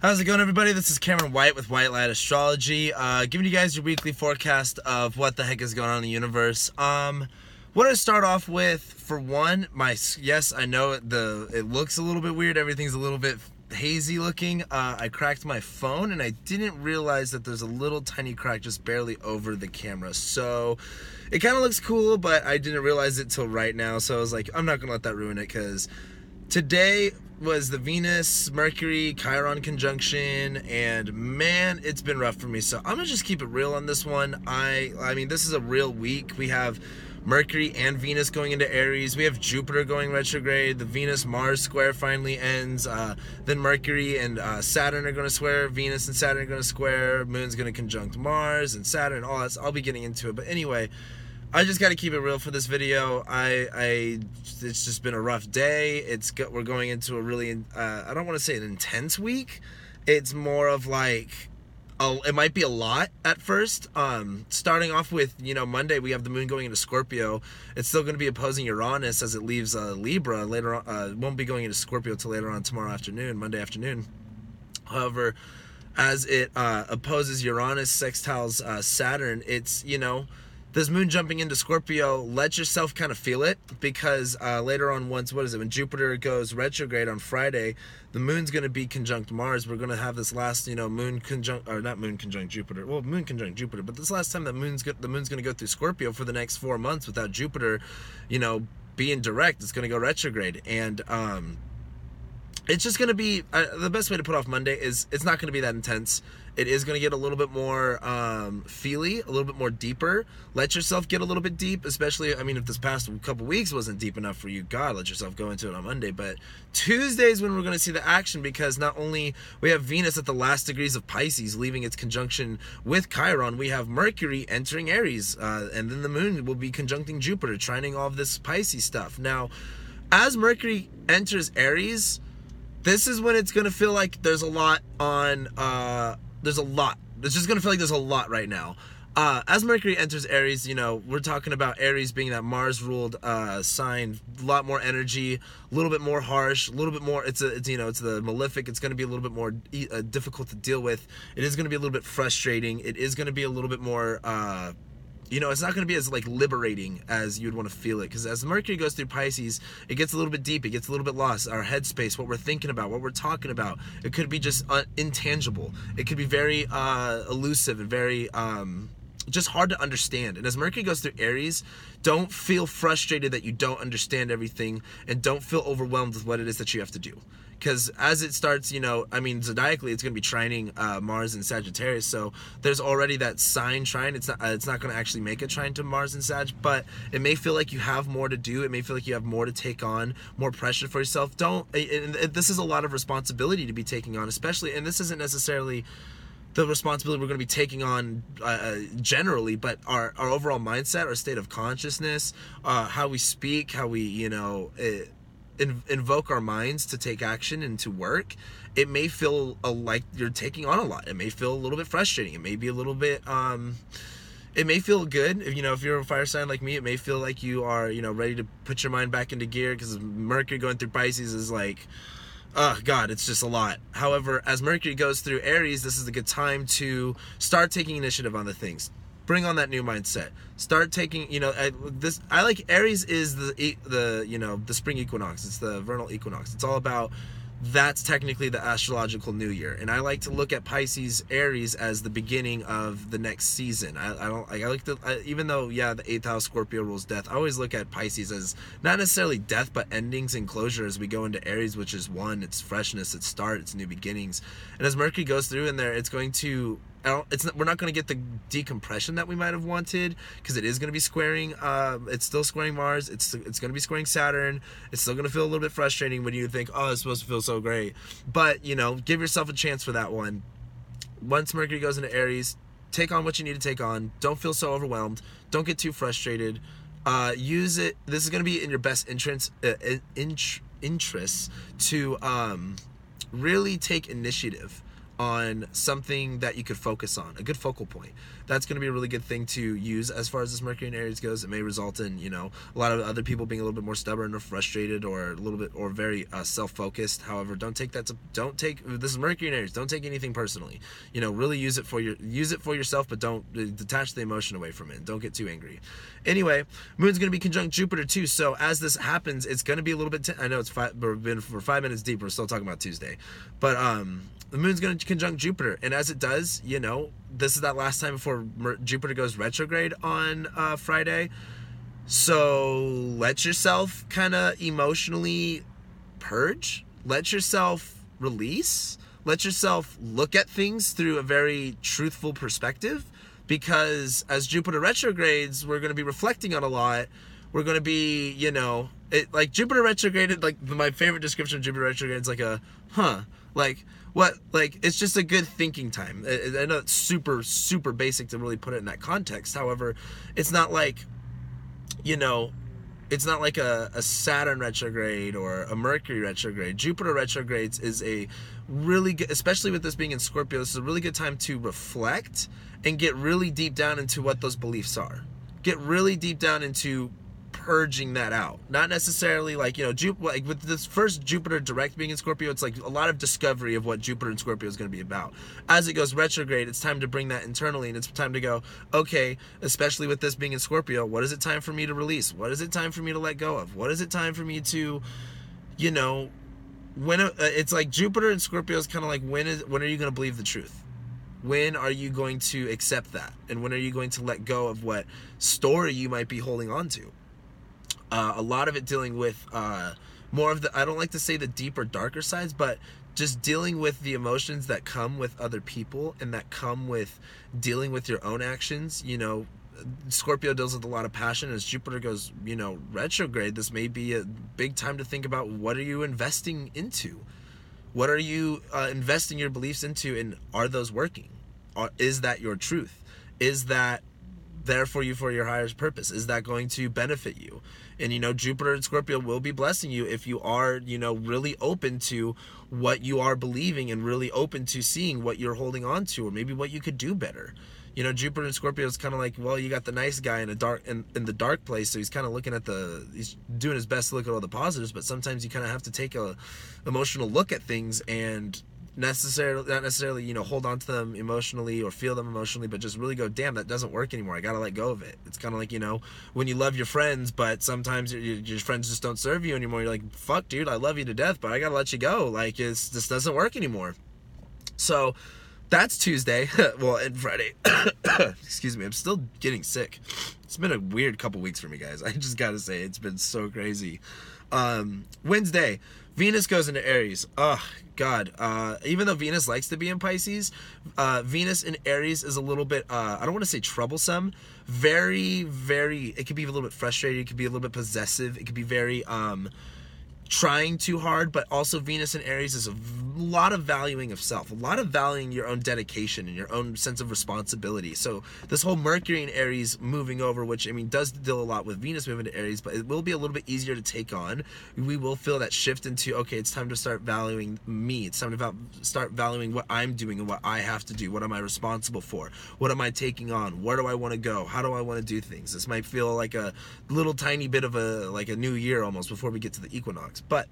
How's it going, everybody? This is Cameron White with White Light Astrology, giving you guys your weekly forecast of what the heck is going on in the universe. What I start off with, for one, yes, I know it looks a little bit weird. Everything's a little bit hazy looking. I cracked my phone, and I didn't realize that there's a little tiny crack just barely over the camera. So it kind of looks cool, but I didn't realize it till right now. So I was like, I'm not gonna let that ruin it, because today was the Venus Mercury Chiron conjunction, and man, it's been rough for me. So I'm gonna just keep it real on this one. I mean, this is a real week. We have Mercury and Venus going into Aries. We have Jupiter going retrograde. The Venus-Mars square finally ends. Then Mercury and Saturn are going to square. Venus and Saturn are going to square. Moon's going to conjunct Mars and Saturn. All that. I'll be getting into it. But anyway, I just got to keep it real for this video. It's just been a rough day. We're going into a really, I don't want to say an intense week. It's more of like, it might be a lot at first. Starting off with, Monday we have the moon going into Scorpio. It's still going to be opposing Uranus as it leaves Libra later on. It won't be going into Scorpio till later on tomorrow afternoon, Monday afternoon. However, as it opposes Uranus, sextiles Saturn, it's, this moon jumping into Scorpio, let yourself kind of feel it, because later on, when Jupiter goes retrograde on Friday, the moon's going to be conjunct Mars. We're going to have this last, moon conjunct Jupiter. Well, moon conjunct Jupiter, but this last time that the moon's going to go through Scorpio for the next 4 months without Jupiter, being direct. It's going to go retrograde, and it's just going to be, the best way to put off Monday is it's not going to be that intense. It is going to get a little bit more feely, a little bit more deeper. Let yourself get a little bit deep, especially, if this past couple weeks wasn't deep enough for you, God, let yourself go into it on Monday. But Tuesday is when we're going to see the action, because not only we have Venus at the last degrees of Pisces, leaving its conjunction with Chiron, we have Mercury entering Aries, and then the moon will be conjuncting Jupiter, trining all of this Pisces stuff. Now, as Mercury enters Aries, this is when it's going to feel like there's a lot on, there's a lot. It's just going to feel like there's a lot right now. As Mercury enters Aries, we're talking about Aries being that Mars-ruled sign, a lot more energy, a little bit more harsh, a little bit more, it's the malefic. It's going to be a little bit more difficult to deal with. It is going to be a little bit frustrating. It is going to be a little bit more, it's not going to be as liberating as you'd want to feel it, because as Mercury goes through Pisces, it gets a little bit deep, it gets a little bit lost. Our headspace, what we're thinking about, what we're talking about, it could be just intangible. It could be very elusive and very just hard to understand. And as Mercury goes through Aries, don't feel frustrated that you don't understand everything, and don't feel overwhelmed with what it is that you have to do. Because as it starts, zodiacally, it's going to be trining Mars and Sagittarius. So there's already that sign trine. It's not going to actually make a trine to Mars and Sag, but it may feel like you have more to do. It may feel like you have more to take on, more pressure for yourself. This is a lot of responsibility to be taking on, especially, and this isn't necessarily the responsibility we're going to be taking on generally, but our overall mindset, our state of consciousness, how we speak, how we, invoke our minds to take action and to work. It may feel like you're taking on a lot. It may feel a little bit frustrating. It may be a little bit, it may feel good. If you're a fire sign like me, it may feel like you are, ready to put your mind back into gear, because Mercury going through Pisces is like, oh God, it's just a lot. However, as Mercury goes through Aries, this is a good time to start taking initiative on the things. Bring on that new mindset. Start taking, I like Aries is the spring equinox. It's the vernal equinox. It's all about, that's technically the astrological new year. And I like to look at Pisces Aries as the beginning of the next season. Even though, the 8th house Scorpio rules death, I always look at Pisces as not necessarily death, but endings and closure as we go into Aries, which is it's freshness, it's start, it's new beginnings. And as Mercury goes through in there, it's going to, we're not going to get the decompression that we might have wanted, because it is going to be squaring, it's still squaring Mars, it's going to be squaring Saturn. It's still going to feel a little bit frustrating when you think, oh, it's supposed to feel so great. But, give yourself a chance for that one. Once Mercury goes into Aries, take on what you need to take on. Don't feel so overwhelmed. Don't get too frustrated. Use it. This is going to be in your best interests to really take initiative on something that you could focus on, a good focal point. That's going to be a really good thing to use as far as this Mercury in Aries goes. It may result in, you know, a lot of other people being a little bit more stubborn or frustrated or a little bit, or very self-focused. However, this is Mercury in Aries, don't take anything personally. You know, really use it for yourself, but don't detach the emotion away from it. Don't get too angry. Anyway, Moon's going to be conjunct Jupiter too. So as this happens, it's going to be a little bit, I know we're 5 minutes deep. We're still talking about Tuesday, but, the Moon's going to conjunct Jupiter, and as it does, you know, this is that last time before Jupiter goes retrograde on Friday. So let yourself kind of emotionally purge. Let yourself release. Let yourself look at things through a very truthful perspective, because as Jupiter retrogrades, we're going to be reflecting on a lot. We're going to be, you know, like Jupiter retrograded, like my favorite description of Jupiter retrograde is like a, like, what, like, it's just a good thinking time. I know it's super, super basic to really put it in that context. However, it's not like, you know, it's not like a Saturn retrograde or a Mercury retrograde. Jupiter retrogrades is a really good, especially with this being in Scorpio, this is a really good time to reflect and get really deep down into what those beliefs are. Get really deep down into purging that out. Not necessarily like, you know, like with this first Jupiter direct being in Scorpio, it's like a lot of discovery of what Jupiter and Scorpio is going to be about. As it goes retrograde, it's time to bring that internally, and it's time to go, okay, especially with this being in Scorpio, what is it time for me to release? What is it time for me to let go of? What is it time for me to, you know, when it's like Jupiter and Scorpio is kind of like, when are you going to believe the truth? When are you going to accept that? And when are you going to let go of what story you might be holding on to? A lot of it dealing with more of the, I don't like to say the deeper, darker sides, but just dealing with the emotions that come with other people and that come with dealing with your own actions. You know, Scorpio deals with a lot of passion. As Jupiter goes, you know, retrograde, this may be a big time to think about, what are you investing into? What are you investing your beliefs into, and are those working? Is that your truth? Is that there for you for your highest purpose? Is that going to benefit you? And, you know, Jupiter and Scorpio will be blessing you if you are, you know, really open to what you are believing and really open to seeing what you're holding on to, or maybe what you could do better. You know, Jupiter and Scorpio is kind of like, well, you got the nice guy in the dark place, so he's kind of looking at he's doing his best to look at all the positives, but sometimes you kind of have to take a emotional look at things and not necessarily, you know, hold on to them emotionally or feel them emotionally, but just really go, damn, that doesn't work anymore. I gotta let go of it. It's kind of like, you know, when you love your friends, but sometimes your friends just don't serve you anymore. You're like, fuck, dude, I love you to death, but I gotta let you go. Like, this doesn't work anymore. So that's Tuesday. Well, and Friday. Excuse me, I'm still getting sick. It's been a weird couple weeks for me, guys. I just gotta say, it's been so crazy. Wednesday, Venus goes into Aries. Oh God. Even though Venus likes to be in Pisces, Venus in Aries is a little bit, I don't want to say troublesome, very, very, it could be a little bit frustrating, it could be a little bit possessive, it could be very, trying too hard. But also Venus in Aries is a lot of valuing of self, a lot of valuing your own dedication and your own sense of responsibility. So this whole Mercury in Aries moving over, which, I mean, does deal a lot with Venus moving to Aries, but it will be a little bit easier to take on. We will feel that shift into, okay, it's time to start valuing me. It's time to start valuing what I'm doing and what I have to do. What am I responsible for? What am I taking on? Where do I want to go? How do I want to do things? This might feel like a little tiny bit of like a new year almost before we get to the equinox. But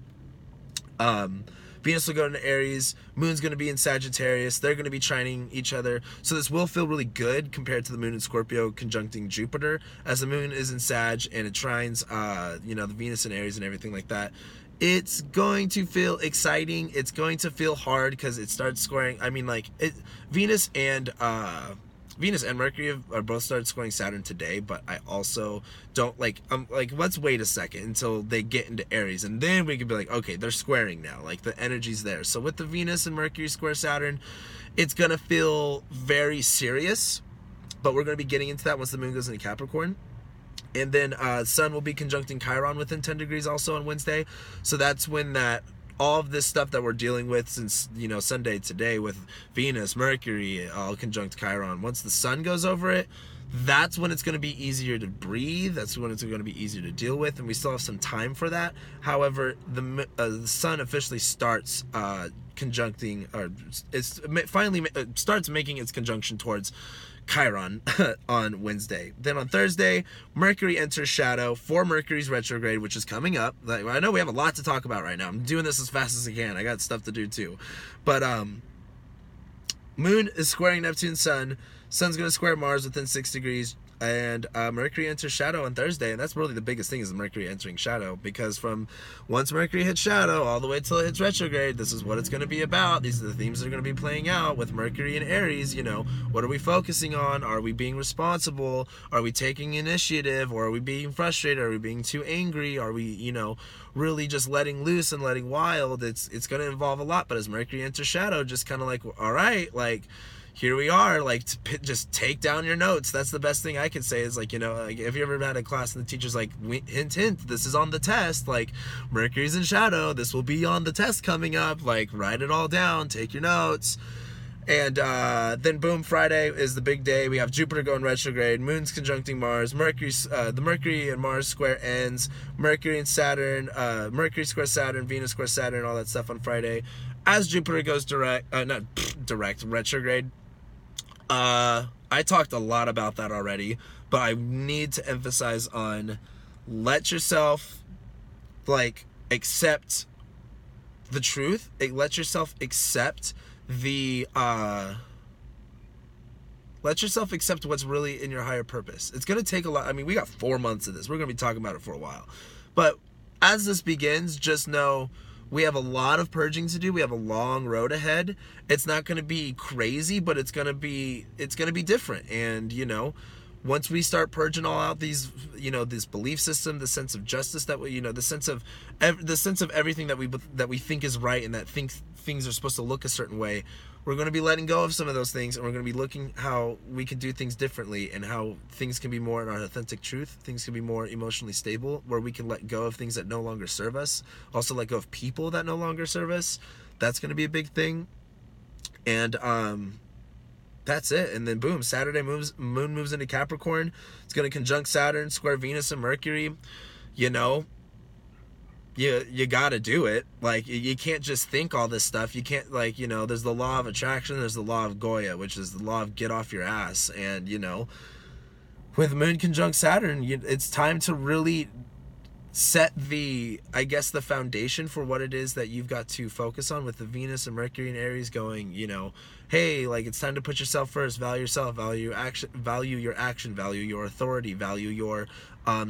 Venus will go into Aries, Moon's going to be in Sagittarius, they're going to be trining each other, so this will feel really good compared to the Moon in Scorpio conjuncting Jupiter, as the Moon is in Sag and it trines, you know, the Venus in Aries and everything like that. It's going to feel exciting, it's going to feel hard because it starts squaring, I mean, like, Venus and Mercury are both started squaring Saturn today, but I also don't like, let's wait a second until they get into Aries, and then we can be like, okay, they're squaring now, like the energy's there. So with the Venus and Mercury square Saturn, it's gonna feel very serious, but we're gonna be getting into that once the Moon goes into Capricorn. And then Sun will be conjuncting Chiron within 10 degrees also on Wednesday, so that's when all of this stuff that we're dealing with since, you know, Sunday today with Venus, Mercury, all conjunct Chiron. Once the Sun goes over it, that's when it's going to be easier to breathe. That's when it's going to be easier to deal with, and we still have some time for that. However, the Sun officially starts conjuncting, or it's finally starts making its conjunction towards Chiron on Wednesday. Then on Thursday, Mercury enters shadow for Mercury's retrograde, which is coming up. Like, I know we have a lot to talk about right now. I'm doing this as fast as I can. I got stuff to do too. But Moon is squaring Neptune's Sun. Sun's going to square Mars within 6 degrees. And Mercury enters shadow on Thursday, and that's really the biggest thing, is Mercury entering shadow, because from once Mercury hits shadow all the way till it hits retrograde, this is what it's going to be about. These are the themes that are going to be playing out with Mercury and Aries. You know, what are we focusing on? Are we being responsible? Are we taking initiative? Or are we being frustrated? Are we being too angry? Are we, you know, really just letting loose and letting wild? It's going to involve a lot. But as Mercury enters shadow, just kind of like, all right, like, here we are, like, just take down your notes. That's the best thing I can say, is like, you know, like, if you ever had a class and the teacher's like, hint, hint, this is on the test, like, Mercury's in shadow, this will be on the test coming up, like, write it all down, take your notes. And then boom, Friday is the big day. We have Jupiter going retrograde, Moon's conjuncting Mars, the Mercury and Mars square ends, Mercury and Saturn, Mercury square Saturn, Venus square Saturn, all that stuff on Friday. As Jupiter goes retrograde. I talked a lot about that already, but I need to emphasize on, let yourself, like, accept the truth. Let yourself accept let yourself accept what's really in your higher purpose. It's going to take a lot. I mean, we got 4 months of this. We're going to be talking about it for a while. But as this begins, just know, we have a lot of purging to do. We have a long road ahead. It's not going to be crazy, but it's going to be different. And, you know, once we start purging all out these, you know, this belief system, the sense of justice that we, you know, the sense of everything that we think is right, and that things are supposed to look a certain way, we're going to be letting go of some of those things, and we're going to be looking how we can do things differently, and how things can be more in our authentic truth. Things can be more emotionally stable, where we can let go of things that no longer serve us. Also let go of people that no longer serve us. That's going to be a big thing. And that's it. And then boom, Saturday Moon moves into Capricorn. It's going to conjunct Saturn, square Venus and Mercury. You know, you got to do it. Like, you can't just think all this stuff. You can't, like, you know, there's the law of attraction, there's the law of Goya, which is the law of get off your ass. And, you know, with Moon conjunct Saturn, it's time to really set the foundation for what it is that you've got to focus on, with the Venus and Mercury and Aries going, you know, hey, like, it's time to put yourself first, value yourself, value action, value your action, value your authority, value your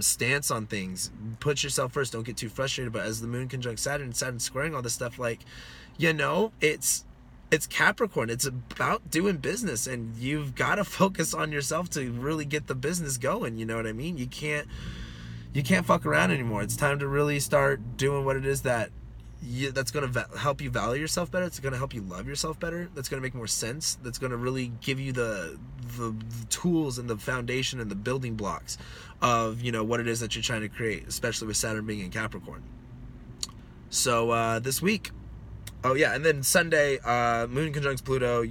stance on things. Put yourself first, don't get too frustrated. But as the Moon conjunct Saturn, Saturn squaring all this stuff, like, you know, it's Capricorn. It's about doing business, and you've got to focus on yourself to really get the business going. You know what I mean? You can't fuck around anymore. It's time to really start doing what it is that's going to help you value yourself better. It's going to help you love yourself better. That's going to make more sense. That's going to really give you the tools and the foundation and the building blocks of, you know, what it is that you're trying to create, especially with Saturn being in Capricorn. So this week, oh yeah, and then Sunday, Moon conjuncts Pluto,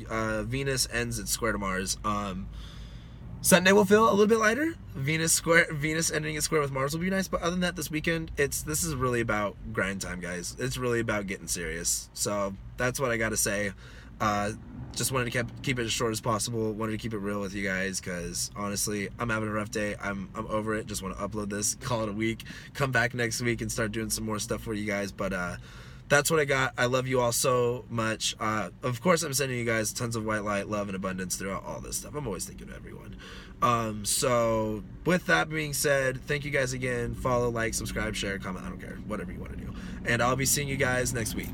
Venus ends its square to Mars. Sunday will feel a little bit lighter. Venus ending its square with Mars will be nice, but other than that, this weekend, this is really about grind time, guys. It's really about getting serious. So that's what I got to say. Just wanted to keep it as short as possible. Wanted to keep it real with you guys, because honestly, I'm having a rough day. I'm over it. Just want to upload this, call it a week, come back next week and start doing some more stuff for you guys. But that's what I got. I love you all so much. Of course, I'm sending you guys tons of white light, love, and abundance throughout all this stuff. I'm always thinking of everyone. So with that being said, thank you guys again. Follow, like, subscribe, share, comment. I don't care. Whatever you want to do. And I'll be seeing you guys next week.